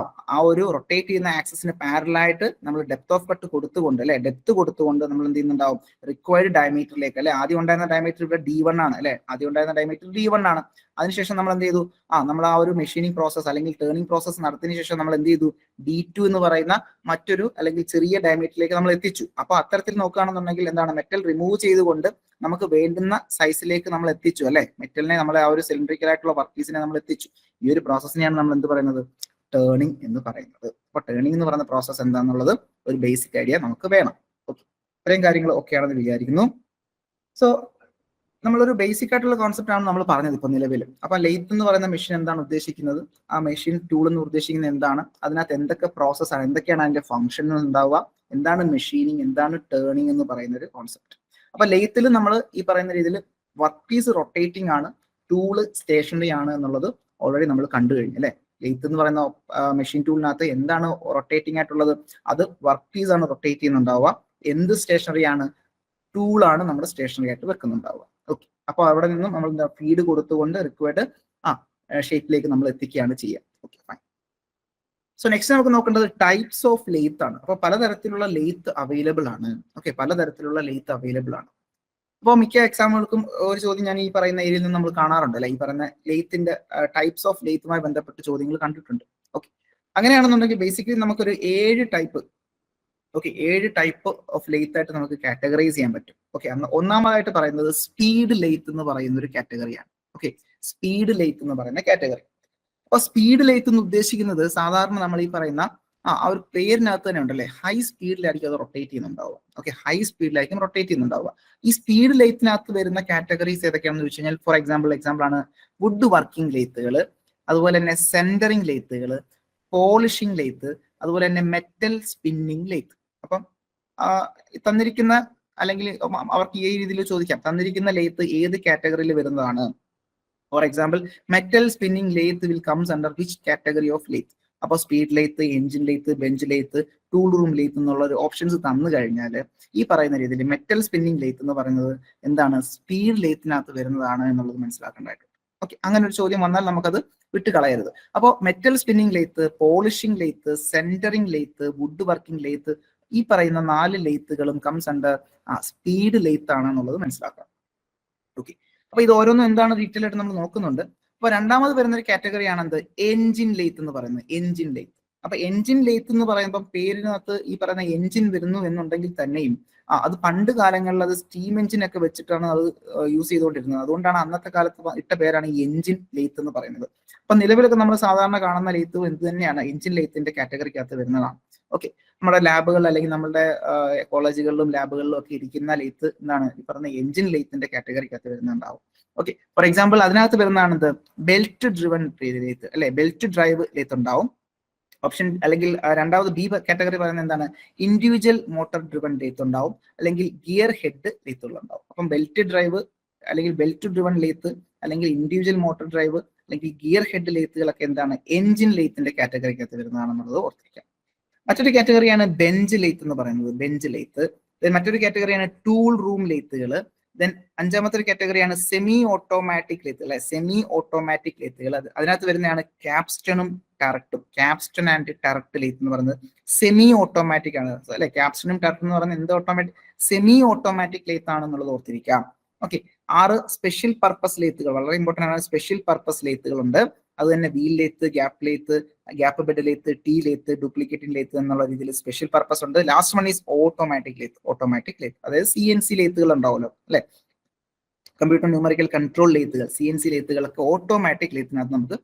ആ ഒരു റൊട്ടേറ്റ് ചെയ്യുന്ന ആക്സിസിന് പാരലായിട്ട് നമ്മൾ ഡെപ്ത് ഓഫ് കട്ട് കൊടുത്തുകൊണ്ട് അല്ലെ, ഡെപ്ത് കൊടുത്തുകൊണ്ട് നമ്മൾ എന്ത് ചെയ്യുന്നുണ്ടാവും, റിക്വയർഡ് ഡയമീറ്ററിലേക്ക് അല്ലെ. ആദ്യം ഉണ്ടായിരുന്ന ഡയമീറ്റർ ഇവിടെ D1 ആണ് അല്ലെ, D1 ആണ്. അതിനുശേഷം നമ്മൾ എന്ത് ചെയ്തു, നമ്മൾ ആ ഒരു മെഷീനിങ് പ്രോസസ് അല്ലെങ്കിൽ ടേണിംഗ് പ്രോസസ് നടത്തിയതിനു ശേഷം നമ്മൾ എന്ത് ചെയ്തു, D2 എന്ന് പറയുന്ന മറ്റൊരു അല്ലെങ്കിൽ ചെറിയ ഡയമീറ്ററിലേക്ക് നമ്മൾ എത്തിച്ചു. അപ്പൊ അത്തരത്തിൽ നോക്കുകയാണെന്നുണ്ടെങ്കിൽ എന്താണ്, മെറ്റൽ റിമൂവ് ചെയ്തുകൊണ്ട് നമുക്ക് വേണ്ടുന്ന സൈസിലേക്ക് നമ്മൾ എത്തിച്ചു അല്ലെ. മെറ്റലിനെ നമ്മൾ ആ ഒരു സിലിണ്ടറിക്കൽ ആയിട്ടുള്ള വർക്ക് പീസിനെ നമ്മൾ എത്തിച്ചു. ഈ ഒരു പ്രോസസ്സിനെയാണ് നമ്മൾ എന്ത് പറയുന്നത്, ടേണിംഗ് എന്ന് പറയുന്നത്. അപ്പൊ ടേണിംഗ് എന്ന് പറയുന്ന പ്രോസസ് എന്താണെന്നുള്ളത് ഒരു ബേസിക് ഐഡിയ നമുക്ക് വേണം. ഓക്കെ, ഇത്രയും കാര്യങ്ങൾ ഓക്കെ ആണെന്ന് വിചാരിക്കുന്നു. സോ നമ്മളൊരു ബേസിക് ആയിട്ടുള്ള കോൺസെപ്റ്റ് ആണ് നമ്മൾ പറഞ്ഞത് ഇപ്പൊ നിലവിൽ. അപ്പൊ ലെയ്ത്ത് എന്ന് പറയുന്ന മെഷീൻ എന്താണ് ഉദ്ദേശിക്കുന്നത്, ആ മെഷീൻ ടൂൾ എന്ന് ഉദ്ദേശിക്കുന്നത് എന്താണ്, അതിനകത്ത് എന്തൊക്കെ പ്രോസസ് ആണ്, എന്തൊക്കെയാണ് അതിന്റെ ഫംഗ്ഷൻ ഉണ്ടാവുക, എന്താണ് മെഷീനിങ്, എന്താണ് ടേണിംഗ് എന്ന് പറയുന്ന ഒരു കോൺസെപ്റ്റ്. അപ്പൊ ലെയ്ത്തിൽ നമ്മൾ ഈ പറയുന്ന രീതിയിൽ വർക്ക് പീസ് റൊട്ടേറ്റിംഗ് ആണ്, ടൂള് സ്റ്റേഷനറി ആണ് എന്നുള്ളത് ഓൾറെഡി നമ്മൾ കണ്ടു കഴിഞ്ഞു അല്ലെ. ലെയ്ത്ത് എന്ന് പറയുന്ന മെഷീൻ ടൂളിനകത്ത് എന്താണ് റൊട്ടേറ്റിംഗ് ആയിട്ടുള്ളത്, അത് വർക്ക് പീസ് ആണ് റൊട്ടേറ്റ് ചെയ്യുന്നുണ്ടാവുക. എന്ത് സ്റ്റേഷനറി ആണ്, ടൂളാണ് നമ്മൾ സ്റ്റേഷനറി ആയിട്ട് വെക്കുന്നുണ്ടാവുക. ഓക്കെ, അപ്പൊ അവിടെ നിന്നും നമ്മൾ ഫീഡ് കൊടുത്തുകൊണ്ട് റിക്വയർഡ് ഷേപ്പിലേക്ക് നമ്മൾ എത്തിക്കുകയാണ് ചെയ്യുക. Okay, fine. സോ നെക്സ്റ്റ് നമുക്ക് നോക്കേണ്ടത് ടൈപ്സ് ഓഫ് ലെയ്ത്ത് ആണ്. അപ്പൊ പലതരത്തിലുള്ള ലെയ്ത്ത് അവൈലബിൾ ആണ്. ഓക്കെ, പലതരത്തിലുള്ള ലെയ്ത്ത് അവൈലബിൾ ആണ്. അപ്പോൾ മിക്ക എക്സാമുകൾക്കും ഒരു ചോദ്യം ഞാൻ ഈ പറയുന്ന ഏരിയയിൽ നിന്ന് നമ്മൾ കാണാറുണ്ട് അല്ലെ, ഈ പറയുന്ന ലെയ്ത്തിന്റെ ടൈപ്സ് ഓഫ് ലെയ്ത്തുമായി ബന്ധപ്പെട്ട് ചോദ്യങ്ങൾ കണ്ടിട്ടുണ്ട്. ഓക്കെ, അങ്ങനെയാണെന്നുണ്ടെങ്കിൽ ബേസിക്കലി നമുക്കൊരു 7 ടൈപ്പ് ഓഫ് ലെയ്ത്ത് ആയിട്ട് നമുക്ക് കാറ്റഗറൈസ് ചെയ്യാൻ പറ്റും. ഓക്കെ, ഒന്നാമതായിട്ട് പറയുന്നത് സ്പീഡ് ലെയ്ത്ത് എന്ന് പറയുന്ന ഒരു കാറ്റഗറിയാണ്. ഓക്കെ, സ്പീഡ് ലെയ്ത്ത് എന്ന് പറയുന്ന കാറ്റഗറി. അപ്പൊ സ്പീഡ് ലെയ്ത്ത് എന്ന് ഉദ്ദേശിക്കുന്നത് സാധാരണ നമ്മൾ ഈ പറയുന്ന ആ ഒരു പേരിനകത്ത് തന്നെ ഉണ്ടല്ലേ, ഹൈ സ്പീഡിലായിരിക്കും അത് റൊട്ടേറ്റ് ചെയ്യുന്നുണ്ടാവുക. ഓക്കെ, ഹൈ സ്പീഡിലായിരിക്കും റൊട്ടേറ്റ് ചെയ്യുന്നുണ്ടാവുക. ഈ സ്പീഡ് ലെയ്ത്തിനകത്ത് വരുന്ന കാറ്റഗറീസ് ഏതൊക്കെയാണെന്ന് വെച്ച് കഴിഞ്ഞാൽ, ഫോർ എക്സാമ്പിൾ ആണ് വുഡ് വർക്കിംഗ് ലെയ്ത്തുകൾ, അതുപോലെ തന്നെ സെന്ററിംഗ് ലെയ്ത്തുകൾ, പോളിഷിംഗ് ലെയ്ത്ത്, അതുപോലെ തന്നെ മെറ്റൽ സ്പിന്നിങ് ലെയ്ത്ത്. അപ്പം തന്നിരിക്കുന്ന അല്ലെങ്കിൽ അവർക്ക് ഈ രീതിയിൽ ചോദിക്കാം, തന്നിരിക്കുന്ന ലെയ്ത്ത് ഏത് കാറ്റഗറിയിൽ വരുന്നതാണ്. For example, metal spinning lathe will comes under which category of lathe. അപ്പൊ speed lathe, engine lathe, bench lathe, tool room lathe എന്നുള്ള ഒരു ഓപ്ഷൻസ് തന്നു കഴിഞ്ഞാൽ ഈ പറയുന്ന രീതിയിൽ മെറ്റൽ സ്പിന്നിങ് ലെയ്ത്ത് എന്ന് പറയുന്നത് എന്താണ്, സ്പീഡ് ലെയ്ത്തിനകത്ത് വരുന്നതാണ് എന്നുള്ളത് മനസ്സിലാക്കേണ്ടതായിട്ടുണ്ട്. ഓക്കെ, അങ്ങനെ ഒരു ചോദ്യം വന്നാൽ നമുക്കത് വിട്ട് കളയരുത്. അപ്പോൾ metal spinning lathe, polishing lathe, centring lathe, wood working lathe, ഈ പറയുന്ന 4 ലെയ്ത്തുകളും കംസ് അണ്ടർ സ്പീഡ് ലെയ്ത്ത് ആണ് എന്നുള്ളത് മനസ്സിലാക്കാം. ഓക്കെ, അപ്പൊ ഇത് ഓരോന്നും എന്താണ് ഡീറ്റെയിൽ ആയിട്ട് നമ്മൾ നോക്കുന്നുണ്ട്. അപ്പൊ രണ്ടാമത് വരുന്ന ഒരു കാറ്റഗറിയാണ് എന്ത്, എൻജിൻ ലെയ്ത്ത് എന്ന് പറയുന്നത്. Engine lathe. അപ്പൊ എൻജിൻ ലെയ്ത്ത് എന്ന് പറയുമ്പോൾ പേരിനകത്ത് ഈ പറയുന്ന എൻജിൻ വരുന്നു എന്നുണ്ടെങ്കിൽ തന്നെയും അത് പണ്ട് കാലങ്ങളിൽ അത് സ്റ്റീം എഞ്ചിൻ ഒക്കെ വെച്ചിട്ടാണ് അത് യൂസ് ചെയ്തുകൊണ്ടിരുന്നത്. അതുകൊണ്ടാണ് അന്നത്തെ കാലത്ത് ഇട്ട പേരാണ് ഈ എഞ്ചിൻ ലെയ്ത്ത് എന്ന് പറയുന്നത്. അപ്പൊ നിലവിലൊക്കെ നമ്മൾ സാധാരണ കാണുന്ന ലെയ്ത്ത് എന്ത് തന്നെയാണ് എഞ്ചിൻ ലെയ്ത്തിന്റെ കാറ്റഗറിക്കകത്ത് വരുന്നതാണ്. ഓക്കെ, നമ്മുടെ ലാബുകൾ അല്ലെങ്കിൽ നമ്മുടെ കോളേജുകളിലും ലാബുകളിലും ഒക്കെ ഇരിക്കുന്ന ലെയ്ത്ത് എന്താണ് ഈ പറഞ്ഞ എഞ്ചിൻ ലെയ്ത്തിന്റെ കാറ്റഗറിക്കകത്ത് വരുന്നുണ്ടാവും. ഓക്കെ, ഫോർ എക്സാമ്പിൾ അതിനകത്ത് വരുന്നതാണ് ഇത് ബെൽറ്റ് ഡ്രിവൺ ലെയ്ത്ത് അല്ലെ, ബെൽറ്റ് ഡ്രൈവ് ലെയ്ത്ത് ഉണ്ടാവും. ഓപ്ഷൻ അല്ലെങ്കിൽ രണ്ടാമത് ബി കാറ്റഗറി പറയുന്നത് എന്താണ്, ഇൻഡിവിജ്വൽ മോട്ടോർ ഡ്രിവൺ ലെയ്ത്ത് ഉണ്ടാവും, അല്ലെങ്കിൽ ഗിയർ ഹെഡ് ലെയ്ത്തുകൾ ഉണ്ടാവും. അപ്പം ബെൽറ്റ് ഡ്രൈവ് അല്ലെങ്കിൽ ബെൽറ്റ് ഡ്രിവൺ ലെയ്ത്ത് അല്ലെങ്കിൽ ഇൻഡിവിജ്വൽ മോട്ടോർ ഡ്രൈവ് അല്ലെങ്കിൽ ഗിയർ ഹെഡ് ലെയ്ത്തുകളൊക്കെ എന്താണ് എഞ്ചിൻ ലെയ്ത്തിന്റെ കാറ്റഗറിക്കകത്ത് വരുന്നതാണെന്നുള്ളത് ഓർത്തിരിക്കാം. മറ്റൊരു കാറ്റഗറിയാണ് ബെഞ്ച് ലെയ്ത്ത് എന്ന് പറയുന്നത്, ബെഞ്ച് ലെയ്ത്ത്. മറ്റൊരു കാറ്റഗറിയാണ് ടൂൾ റൂം ലെയ്ത്തുകൾ. ദെൻ അഞ്ചാമത്തെ ഒരു കാറ്റഗറിയാണ് സെമി ഓട്ടോമാറ്റിക് ലെയ്ത്ത് അല്ലെ, സെമി ഓട്ടോമാറ്റിക് ലെയ്ത്തുകൾ. അതിനകത്ത് വരുന്നതാണ് ക്യാപ്സ്റ്റണും ടറക്റ്റും, ക്യാപ്സ്റ്റൺ ആൻഡ് ടറക്റ്റ് ലെയ്ത്ത് എന്ന് പറയുന്നത് സെമി ഓട്ടോമാറ്റിക് ആണ് അല്ലെ. ക്യാപ്സ്റ്റണും ടറക്റ്റും എന്ന് പറയുന്നത് എന്ത് ഓട്ടോമാറ്റിക്, സെമി ഓട്ടോമാറ്റിക് ലെയ്ത്ത് ആണെന്നുള്ളത് ഓർത്തിരിക്കാം. ഓക്കെ, 6 സ്പെഷ്യൽ പർപ്പസ് ലെയ്ത്തുകൾ, വളരെ ഇമ്പോർട്ടന്റ് ആണ്. സ്പെഷ്യൽ പർപ്പസ് ലെയ്ത്തുകൾ ഉണ്ട്. അത് തന്നെ wheel lathe, gap bed lathe, T lathe, duplicating lathe എന്നുള്ള രീതിയിൽ സ്പെഷ്യൽ പർപ്പസ് ഉണ്ട്. Last one is automatic lathe, അതായത് CNC ലെയ്ത്തുകൾ ഉണ്ടാവുമല്ലോ അല്ലെ, കമ്പ്യൂട്ടർ ന്യൂമറിക്കൽ കൺട്രോൾ ലെയ്ത്തുകൾ, CNC ലെയ്ത്തുകളൊക്കെ ഓട്ടോമാറ്റിക് ലെയ്ത്തിനകത്ത് നമുക്ക്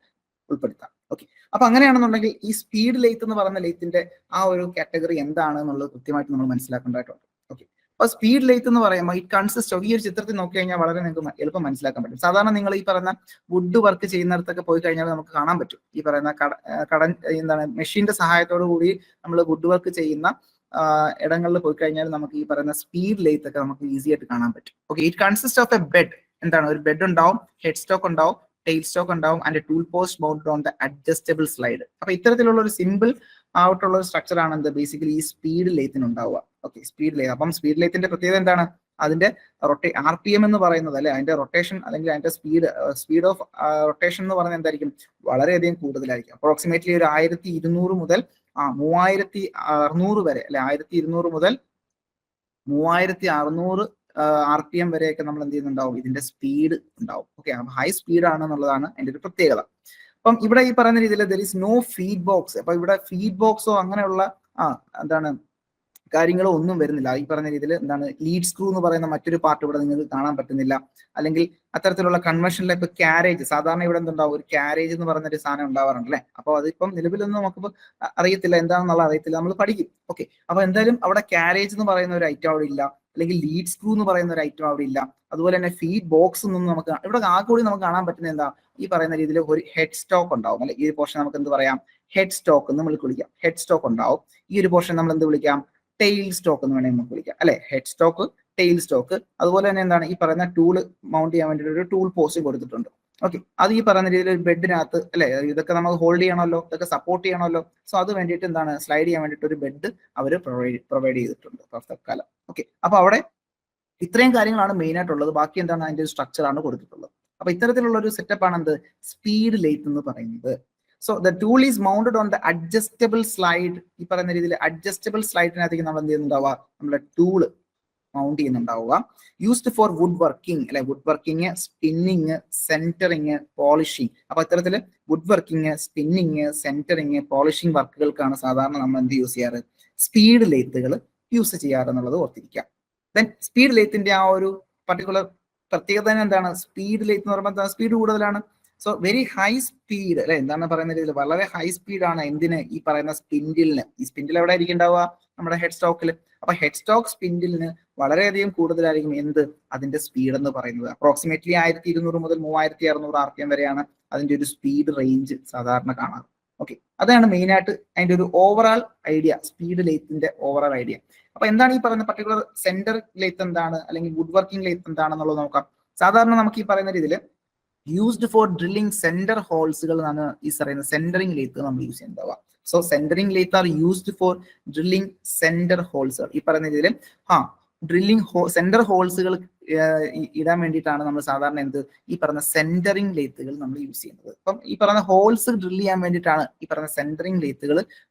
ഉൾപ്പെടുത്താം. ഓക്കെ, അപ്പൊ അങ്ങനെയാണെന്നുണ്ടെങ്കിൽ ഈ സ്പീഡ് ലെയ്ത്ത് എന്ന് പറയുന്ന ലെയ്ത്തിന്റെ ആ ഒരു കാറ്റഗറി എന്താണ് എന്നുള്ളത് കൃത്യമായിട്ട് നമ്മൾ മനസ്സിലാക്കേണ്ടതായിട്ടുണ്ട്. ഓക്കെ, അപ്പൊ സ്പീഡ് ലെയ്ത്ത് എന്ന് പറയുമ്പോൾ ഇറ്റ് കൺസിസ്റ്റ് ഓഫ്, ഈ ഒരു ചിത്രത്തിൽ നോക്കി കഴിഞ്ഞാൽ വളരെ നിങ്ങൾക്ക് എളുപ്പം മനസ്സിലാക്കാൻ പറ്റും. സാധാരണ നിങ്ങൾ ഈ പറയുന്ന വുഡ് വർക്ക് ചെയ്യുന്നിടത്തൊക്കെ പോയി കഴിഞ്ഞാൽ നമുക്ക് കാണാൻ പറ്റും ഈ പറയുന്ന എന്താണ് മെഷീന്റെ സഹായത്തോടു കൂടി നമ്മൾ വുഡ് വർക്ക് ചെയ്യുന്ന ഇടങ്ങളിൽ പോയി കഴിഞ്ഞാൽ നമുക്ക് ഈ പറയുന്ന സ്പീഡ് ലെയ്ത്ത് ഒക്കെ നമുക്ക് ഈസി ആയിട്ട് കാണാൻ പറ്റും. Okay, it consist of A bed, എന്താണ് ഒരു ബെഡ് ഉണ്ടാവും, ഹെഡ് സ്റ്റോക്ക് ഉണ്ടാവും, ടെയിൽ സ്റ്റോക്ക് ഉണ്ടാവും, and tool post mounted on the adjustable slide. അപ്പൊ ഇത്തരത്തിലുള്ള ഒരു സിമ്പിൾ ആയിട്ടുള്ള ഒരു സ്ട്രക്ചർ ആണ് എന്ത് ബേസിക്കലി ഈ സ്പീഡ് ലെയ്ത്തിന് ഉണ്ടാവുക. Okay, speed lathe. അപ്പം സ്പീഡ് ലെയ്ത്തിന്റെ പ്രത്യേകത എന്താണ്, അതിന്റെ RPM എന്ന് പറയുന്നത് അല്ലെ, അതിന്റെ റൊട്ടേഷൻ അല്ലെങ്കിൽ അതിന്റെ സ്പീഡ് ഓഫ് റൊട്ടേഷൻ എന്ന് പറയുന്നത് എന്തായിരിക്കും, വളരെയധികം കൂടുതലായിരിക്കും. അപ്രോക്സിമേറ്റ്ലി ഒരു 1200 മുതൽ 3600 വരെ അല്ലെ, 1200 മുതൽ 3600 RPM വരെയൊക്കെ നമ്മൾ എന്ത് ചെയ്യുന്നുണ്ടാവും, ഇതിന്റെ സ്പീഡ് ഉണ്ടാവും. ഓക്കെ, ഹൈ സ്പീഡ് ആണ് എന്നുള്ളതാണ് അതിന്റെ ഒരു പ്രത്യേകത. അപ്പം ഇവിടെ ഈ പറയുന്ന രീതിയിൽ there is no feed box. അപ്പൊ ഇവിടെ ഫീഡ് ബോക്സോ അങ്ങനെയുള്ള എന്താണ് കാര്യങ്ങളോ ഒന്നും വരുന്നില്ല. ഈ പറഞ്ഞ രീതിയിൽ എന്താണ് ലീഡ് സ്ക്രൂ എന്ന് പറയുന്ന മറ്റൊരു പാർട്ട് ഇവിടെ നിങ്ങൾക്ക് കാണാൻ പറ്റുന്നില്ല. അല്ലെങ്കിൽ അത്തരത്തിലുള്ള കൺവെൻഷനിലെ ഇപ്പൊ ക്യാരേജ്, സാധാരണ ഇവിടെ എന്തുണ്ടാവും, ഒരു ക്യാരേജ് എന്ന് പറയുന്ന ഒരു സാധനം ഉണ്ടാവാറുണ്ട് അല്ലെ. അപ്പൊ അതിപ്പം നിലവിലൊന്നും നമുക്കിപ്പോ അറിയത്തില്ല, എന്താണെന്നുള്ള അറിയത്തില്ല, നമ്മൾ പഠിക്കും. ഓക്കെ, അപ്പൊ എന്തായാലും അവിടെ ക്യാരേജ് എന്ന് പറയുന്ന ഒരു ഐറ്റം അവിടെ ഇല്ല, അല്ലെങ്കിൽ ലീഡ് സ്ക്രൂ എന്ന് പറയുന്ന ഒരു ഐറ്റം അവിടെ ഇല്ല. അതുപോലെ തന്നെ ഫീഡ് ബോക്സ് ഒന്നും നമുക്ക് ഇവിടെ കൂടി നമുക്ക് കാണാൻ പറ്റുന്ന എന്താ, ഈ പറയുന്ന രീതിയിൽ ഒരു ഹെഡ് സ്റ്റോക്ക് ഉണ്ടാവും അല്ലെ. ഈ ഒരു പോർഷൻ നമുക്ക് എന്ത് പറയാം, ഹെഡ് സ്റ്റോക്ക് എന്ന് നമ്മൾ വിളിക്കാം. ഹെഡ് സ്റ്റോക്ക് ഉണ്ടാവും. ഈ ഒരു പോർഷൻ നമ്മൾ എന്ത് വിളിക്കാം, ടെയിൽ സ്റ്റോക്ക് എന്ന് വേണമെങ്കിൽ നമുക്ക് വിളിക്കാം അല്ലെ. Headstock, tailstock. അതുപോലെ തന്നെ എന്താണ് ഈ പറയുന്ന ടൂള് മൗണ്ട് ചെയ്യാൻ വേണ്ടിയിട്ട് ഒരു ടൂൾ പോസ്റ്റ് കൊടുത്തിട്ടുണ്ട്. ഓക്കെ, അത് ഈ പറയുന്ന രീതിയിൽ ഒരു ബെഡിനകത്ത് അല്ലെ, ഇതൊക്കെ നമുക്ക് ഹോൾഡ് ചെയ്യണമല്ലോ, ഇതൊക്കെ സപ്പോർട്ട് ചെയ്യണമല്ലോ. സോ അത് വേണ്ടിയിട്ട് എന്താണ് സ്ലൈഡ് ചെയ്യാൻ വേണ്ടിയിട്ട് ഒരു ബെഡ് അവർ പ്രൊവൈഡ് ചെയ്തിട്ടുണ്ട് തൽക്കാലം. ഓക്കെ, അപ്പൊ അവിടെ ഇത്രയും കാര്യങ്ങളാണ് മെയിൻ ആയിട്ടുള്ളത്. ബാക്കി എന്താണ് അതിന്റെ ഒരു സ്ട്രക്ചർ ആണ് കൊടുത്തിട്ടുള്ളത്. അപ്പൊ ഇത്തരത്തിലുള്ള ഒരു സെറ്റപ്പ് ആണ് എന്ത് സ്പീഡ് ലെയ്ത്ത് എന്ന് പറയുന്നത്. So the tool is mounted on the adjustable slide. ഈ പറയുന്ന രീതിയിൽ അഡ്ജസ്റ്റബിൾ സ്ലൈഡിനകത്തേക്ക് നമ്മൾ എന്ത് ചെയ്യുന്നുണ്ടാവുക, നമ്മുടെ ടൂള് മൗണ്ട് ചെയ്യുന്നുണ്ടാവുക. യൂസ്ഡ് ഫോർ വുഡ് വർക്കിംഗ് അല്ലെ, wood working, spinning, centring, polishing. അപ്പൊ ഇത്തരത്തില് wood working, spinning, centring, polishing വർക്കുകൾക്കാണ് സാധാരണ നമ്മൾ എന്ത് യൂസ് ചെയ്യാറ്, സ്പീഡ് ലെയ്ത്തുകൾ യൂസ് ചെയ്യാറെന്നുള്ളത് ഓർത്തിരിക്കാം. ദെൻ സ്പീഡ് ലെയ്ത്തിന്റെ ആ ഒരു പർട്ടിക്കുലർ പ്രത്യേകത തന്നെ എന്താണ്, സ്പീഡ് ലെയ്ത്ത് എന്ന് പറയുമ്പോൾ സ്പീഡ് കൂടുതലാണ്. സോ വെരി ഹൈ സ്പീഡ് അല്ലെ, എന്താണ് പറയുന്ന രീതിയിൽ വളരെ ഹൈ സ്പീഡ് ആണ് എന്തിന്, ഈ പറയുന്ന സ്പിൻഡിലിന്. ഈ സ്പിൻഡിൽ എവിടെ ആയിരിക്കും ഉണ്ടാവുക, നമ്മുടെ ഹെഡ് സ്റ്റോക്കിൽ. അപ്പൊ ഹെഡ് സ്റ്റോക്ക് സ്പിൻഡിലിന് വളരെയധികം കൂടുതലായിരിക്കും എന്ത്, അതിന്റെ സ്പീഡ് എന്ന് പറയുന്നത്. അപ്രോക്സിമേറ്റ്ലി 1200 മുതൽ 3600 RPM വരെയാണ് അതിന്റെ ഒരു സ്പീഡ് റേഞ്ച് സാധാരണ കാണാറ്. ഓക്കെ, അതാണ് മെയിൻ ആയിട്ട് അതിന്റെ ഒരു ഓവറാൾ ഐഡിയ, സ്പീഡ് ലെയ്ത്തിന്റെ ഓവറാൾ ഐഡിയ. അപ്പൊ എന്താണ് ഈ പറയുന്ന പർട്ടിക്കുലർ സെന്റർ ലെയ്ത്ത് എന്താണ്, അല്ലെങ്കിൽ വുഡ് വർക്കിംഗ് ലെയ്ത്ത് എന്താണെന്നുള്ളത് നോക്കാം. സാധാരണ നമുക്ക് ഈ പറയുന്ന രീതിയിൽ യൂസ്ഡ് ഫോർ ഡ്രില്ലിംഗ് സെന്റർ ഹോൾസുകൾ എന്നാണ് ഈ പറയുന്ന സെന്ററിംഗ് ലെയ്ത്ത് നമ്മൾ യൂസ് ചെയ്യുന്നതാവുക. So centring lathe are used for drilling centre ഹോൾസുകൾ. ഈ പറയുന്ന രീതിയിൽ ഡ്രില്ലിംഗ് സെന്റർ ഹോൾസുകൾ ഇടാൻ വേണ്ടിയിട്ടാണ് നമ്മൾ സാധാരണ എന്ത് ഈ പറഞ്ഞ സെന്ററിംഗ് ലെയ്ത്തുകൾ നമ്മൾ യൂസ് ചെയ്യുന്നത്. അപ്പം ഈ പറയുന്ന ഹോൾസ് ഡ്രിൽ ചെയ്യാൻ വേണ്ടിയിട്ടാണ് ഈ പറയുന്ന സെന്ററിംഗ് ലെയ്ത്തുകൾ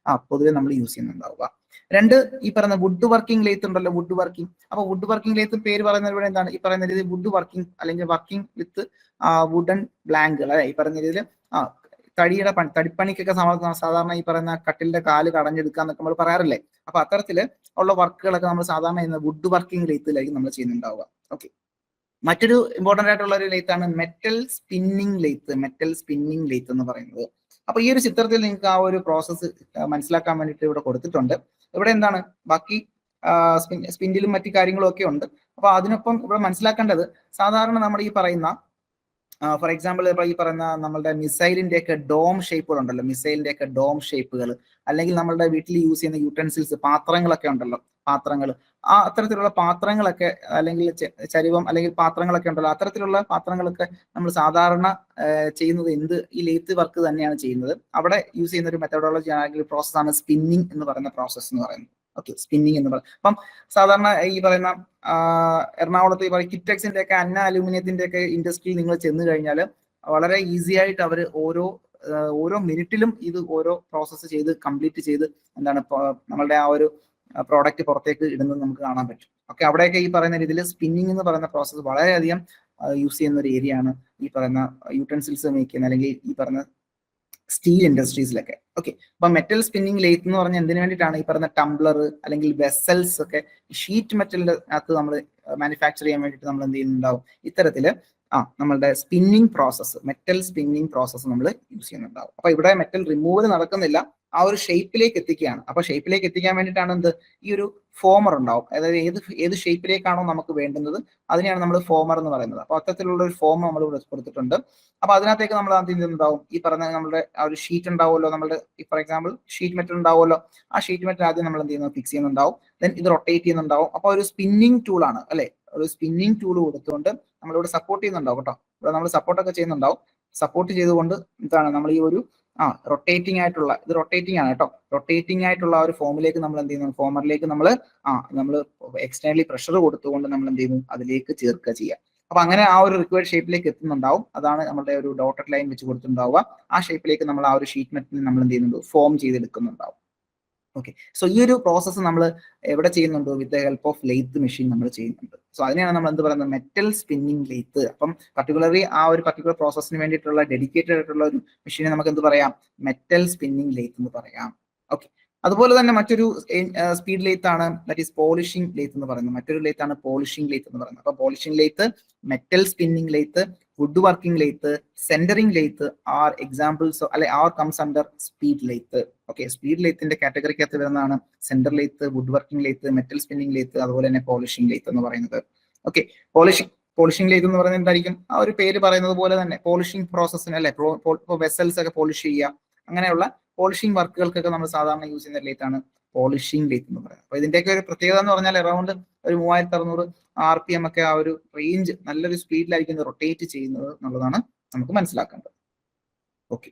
പൊതുവെ നമ്മൾ യൂസ് ചെയ്യുന്നുണ്ടാവുക. രണ്ട്, ഈ പറയുന്ന വുഡ് വർക്കിംഗ് ലെയ്ത്ത് ഉണ്ടല്ലോ, വുഡ് വർക്കിംഗ്. അപ്പൊ വുഡ് വർക്കിംഗ് ലെയ്ത്ത് പേര് പറയുന്നത് ഇവിടെ എന്താണ്, ഈ പറയുന്ന രീതിയിൽ വുഡ് വർക്കിംഗ് അല്ലെങ്കിൽ വർക്കിംഗ് വിത്ത് വുഡൻ ബ്ലാങ്ക് അല്ലെ. ഈ പറയുന്ന രീതിയിൽ തടിപ്പണിക്കൊക്കെ സാധാരണ ഈ പറയുന്ന കട്ടിലിന്റെ കാല് കടഞ്ഞെടുക്കുക എന്നൊക്കെ നമ്മൾ പറയാറില്ലേ. അപ്പൊ അത്തരത്തില് ഉള്ള വർക്കുകളൊക്കെ നമ്മൾ സാധാരണ വുഡ് വർക്കിംഗ് ലെയ്ത്തിലായിരിക്കും നമ്മൾ ചെയ്യുന്നുണ്ടാവുക. ഓക്കെ, മറ്റൊരു ഇമ്പോർട്ടന്റ് ആയിട്ടുള്ള ഒരു ലെയ്ത്താണ് മെറ്റൽ സ്പിന്നിങ് ലെയ്ത്ത് എന്ന് പറയുന്നത്. അപ്പൊ ഈ ഒരു ചിത്രത്തിൽ നിങ്ങൾക്ക് ആ ഒരു പ്രോസസ്സ് മനസ്സിലാക്കാൻ വേണ്ടിയിട്ട് ഇവിടെ കൊടുത്തിട്ടുണ്ട്. ഇവിടെ എന്താണ് ബാക്കി സ്പിൻഡിലും മറ്റു കാര്യങ്ങളും ഒക്കെ ഉണ്ട്. അപ്പൊ അതിനൊപ്പം ഇവിടെ മനസ്സിലാക്കേണ്ടത് സാധാരണ നമ്മൾ ഈ പറയുന്ന ഫോർ എക്സാമ്പിൾ ഇപ്പൊ ഈ പറയുന്ന നമ്മളുടെ മിസൈലിന്റെ ഒക്കെ ഡോം ഷേപ്പുകൾ ഉണ്ടല്ലോ, മിസൈലിന്റെ ഒക്കെ ഡോം ഷേപ്പുകൾ, അല്ലെങ്കിൽ നമ്മളുടെ വീട്ടിൽ യൂസ് ചെയ്യുന്ന യൂട്ടൻസിൽസ്, പാത്രങ്ങളൊക്കെ ഉണ്ടല്ലോ, പാത്രങ്ങൾ, ആ അത്തരത്തിലുള്ള പാത്രങ്ങളൊക്കെ, അല്ലെങ്കിൽ ചരിവം അല്ലെങ്കിൽ പാത്രങ്ങളൊക്കെ ഉണ്ടല്ലോ, അത്തരത്തിലുള്ള പാത്രങ്ങളൊക്കെ നമ്മൾ സാധാരണ ചെയ്യുന്നത് ഈ ലെയ്ത്ത് വർക്ക് തന്നെയാണ് ചെയ്യുന്നത്. അവിടെ യൂസ് ചെയ്യുന്ന ഒരു മെത്തഡോളജി ആണെങ്കിൽ പ്രോസസ്സാണ് സ്പിന്നിങ് എന്ന് പറയുന്ന പ്രോസസ്സ് എന്ന് പറയുന്നത്. ഓക്കെ, സ്പിന്നിങ് എന്ന് പറയുന്നത്. അപ്പം സാധാരണ ഈ പറയുന്ന എറണാകുളത്ത് ഈ പറയുന്ന കിറ്റക്സിന്റെ ഒക്കെ അന്ന അലൂമിനിയത്തിന്റെ ഒക്കെ ഇൻഡസ്ട്രിയിൽ നിങ്ങൾ ചെന്ന് കഴിഞ്ഞാൽ വളരെ ഈസി ആയിട്ട് അവർ ഓരോ മിനിറ്റിലും ഇത് ഓരോ പ്രോസസ്സ് ചെയ്ത് കംപ്ലീറ്റ് ചെയ്ത് എന്താണ് നമ്മളുടെ ആ ഒരു പ്രോഡക്റ്റ് പുറത്തേക്ക് ഇടുന്നത് നമുക്ക് കാണാൻ പറ്റും. ഓക്കെ, അവിടെയൊക്കെ ഈ പറയുന്ന രീതിയിൽ സ്പിന്നിങ് എന്ന് പറയുന്ന പ്രോസസ്സ് വളരെയധികം യൂസ് ചെയ്യുന്ന ഒരു ഏരിയ ആണ് ഈ പറയുന്ന യൂട്ടൻസിൽസ് മേക്ക് ചെയ്യുന്ന, അല്ലെങ്കിൽ ഈ പറഞ്ഞ സ്റ്റീൽ ഇൻഡസ്ട്രീസിലൊക്കെ. ഓക്കെ, അപ്പൊ മെറ്റൽ സ്പിന്നിങ് ലെയ്ത്ത് എന്ന് പറഞ്ഞാൽ എന്തിനു വേണ്ടിയിട്ടാണ്? ഈ പറയുന്ന ടംബ്ലർ അല്ലെങ്കിൽ വെസൽസ് ഒക്കെ ഷീറ്റ് മെറ്റലിന്റെ അകത്ത് നമ്മൾ മാനുഫാക്ചർ ചെയ്യാൻ വേണ്ടിയിട്ട് നമ്മൾ എന്ത് ചെയ്യുന്നുണ്ടാവും, ഇത്തരത്തില് നമ്മളുടെ spinning process, metal spinning process നമ്മൾ യൂസ് ചെയ്യുന്നുണ്ടാവും. അപ്പൊ ഇവിടെ മെറ്റൽ റിമൂവൽ നടക്കുന്നില്ല, ആ ഒരു ഷേപ്പിലേക്ക് എത്തിക്കുകയാണ്. അപ്പൊ ഷേപ്പിലേക്ക് എത്തിക്കാൻ വേണ്ടിയിട്ടാണ് എന്ത്, ഈ ഒരു ഫോമർ ഉണ്ടാവും. അതായത് ഏത് ഷേപ്പിലേക്കാണോ നമുക്ക് വേണ്ടുന്നത് അതിനെയാണ് നമ്മൾ ഫോമർ എന്ന് പറയുന്നത്. അപ്പൊ അത്തരത്തിലുള്ള ഒരു ഫോം നമ്മൾ ഇവിടെ കൊടുത്തിട്ടുണ്ട്. അപ്പൊ അതിനകത്തേക്ക് നമ്മൾ ആദ്യം ഉണ്ടാവും ഈ പറഞ്ഞ നമ്മുടെ ആ ഒരു ഷീറ്റ് ഉണ്ടാവുമല്ലോ, നമ്മുടെ ഫോർ എക്സാമ്പിൾ ഷീറ്റ് മെറ്റൽ ഉണ്ടാവുമല്ലോ, ആ ഷീറ്റ് മെറ്റൽ ആദ്യം നമ്മൾ എന്ത് ചെയ്യുന്നത്, ഫിക്സ് ചെയ്യുന്നുണ്ടാവും. ദെൻ ഇത് റൊട്ടേറ്റ് ചെയ്യുന്നുണ്ടാവും. അപ്പൊ ഒരു സ്പിന്നിങ് ടൂൾ ആണ് അല്ലെ, ഒരു സ്പിന്നിങ് ടൂൾ കൊടുത്തുകൊണ്ട് നമ്മളിവിടെ സപ്പോർട്ട് ചെയ്യുന്നുണ്ടാവും കേട്ടോ. ഇവിടെ നമ്മൾ സപ്പോർട്ടൊക്കെ ചെയ്യുന്നുണ്ടാവും. സപ്പോർട്ട് ചെയ്തുകൊണ്ട് എന്താണ് നമ്മൾ ഈ ഒരു റൊട്ടേറ്റിംഗ് ആയിട്ടുള്ള, ഇത് റൊട്ടേറ്റിംഗ് ആണ് കേട്ടോ, റൊട്ടേറ്റിംഗ് ആയിട്ടുള്ള ആ ഒരു ഫോമിലേക്ക് നമ്മൾ എന്ത് ചെയ്യുന്നു, ഫോമറിലേക്ക് നമ്മൾ എക്സ്റ്റേണലി പ്രഷർ കൊടുത്തുകൊണ്ട് നമ്മൾ എന്ത് ചെയ്യുന്നു, അതിലേക്ക് ചേർക്കുക ചെയ്യുക. അപ്പൊ അങ്ങനെ ആ ഒരു റിക്വയർഡ് ഷേപ്പിലേക്ക് എത്തുന്നുണ്ടാവും. അതാണ് നമ്മുടെ ഒരു ഡോട്ടഡ് ലൈൻ വെച്ച് കൊടുത്തിട്ടുണ്ടാവുക. ആ ഷേപ്പിലേക്ക് നമ്മൾ ആ ഒരു ഷീറ്റ് മെറ്റൽ നമ്മൾ എന്ത് ചെയ്യുന്നുണ്ട്, ഫോം ചെയ്തെടുക്കുന്നുണ്ടാവും. ഓക്കെ, സോ ഈ ഒരു പ്രോസസ്സ് നമ്മൾ എവിടെ ചെയ്യുന്നുണ്ട്, വിത്ത് the help of lathe machine നമ്മൾ ചെയ്യുന്നുണ്ട്. സോ അതിനെയാണ് നമ്മൾ എന്ത് പറയുന്നത്, മെറ്റൽ സ്പിന്നിങ് ലെയ്ത്ത്. അപ്പം പർട്ടിക്കുലർലി ആ ഒരു പർട്ടിക്കുലർ പ്രോസസ്സിന് വേണ്ടിയിട്ടുള്ള ഡെഡിക്കേറ്റഡ് ആയിട്ടുള്ള ഒരു മെഷീനെ നമുക്ക് എന്ത് പറയാം, മെറ്റൽ സ്പിന്നിങ് ലെയ്ത്ത് എന്ന് പറയാം. ഓക്കെ, അതുപോലെ തന്നെ മറ്റൊരു സ്പീഡ് ലെയ്ത്ത് ആണ്, ദാറ്റ് ഈസ് പോളിഷിംഗ് ലെയ്ത്ത് എന്ന് പറയുന്നത്. മറ്റൊരു ലെയ്ത്ത് ആണ് പോളിഷിംഗ് ലെയ്ത്ത് എന്ന് പറയുന്നത്. അപ്പൊ polishing lathe, metal spinning lathe, wood working lathe, centring lathe are examples, അല്ലെ are comes under speed lathe. Okay, speed ലെയ്ത്തിന്റെ കാറ്റഗറിക്കകത്ത് വരുന്നതാണ് centre lathe, wood working lathe, metal spinning lathe, അതുപോലെ തന്നെ പോളിഷിംഗ് ലെയ്ത്ത് എന്ന് പറയുന്നത്. ഓക്കെ, പോളിഷിംഗ് ലെയ്ത്ത് എന്ന് പറയുന്നത് എന്തായിരിക്കും, ആ ഒരു പേര് പറയുന്നത് പോലെ തന്നെ പോളിഷിംഗ് പ്രോസസ്സിന് അല്ലെ, വെസൽസ് ഒക്കെ പോളിഷ് ചെയ്യുക, അങ്ങനെയുള്ള പോളിഷിംഗ് വർക്കുകൾക്കൊക്കെ നമ്മൾ സാധാരണ യൂസ് ചെയ്യുന്ന ലെയ്ത്ത് ആണ് പോളിഷിംഗ് ലെയ്ത്ത് എന്ന് പറയുന്നത്. അപ്പൊ ഇതിന്റെയൊക്കെ ഒരു പ്രത്യേകത എന്ന് പറഞ്ഞാൽ അറൗണ്ട് ഒരു 3600 RPM ഒക്കെ ആ ഒരു റേഞ്ച് നല്ലൊരു സ്പീഡിലായിരിക്കും റൊട്ടേറ്റ് ചെയ്യുന്നത് എന്നുള്ളതാണ് നമുക്ക് മനസ്സിലാക്കേണ്ടത്. ഓക്കെ.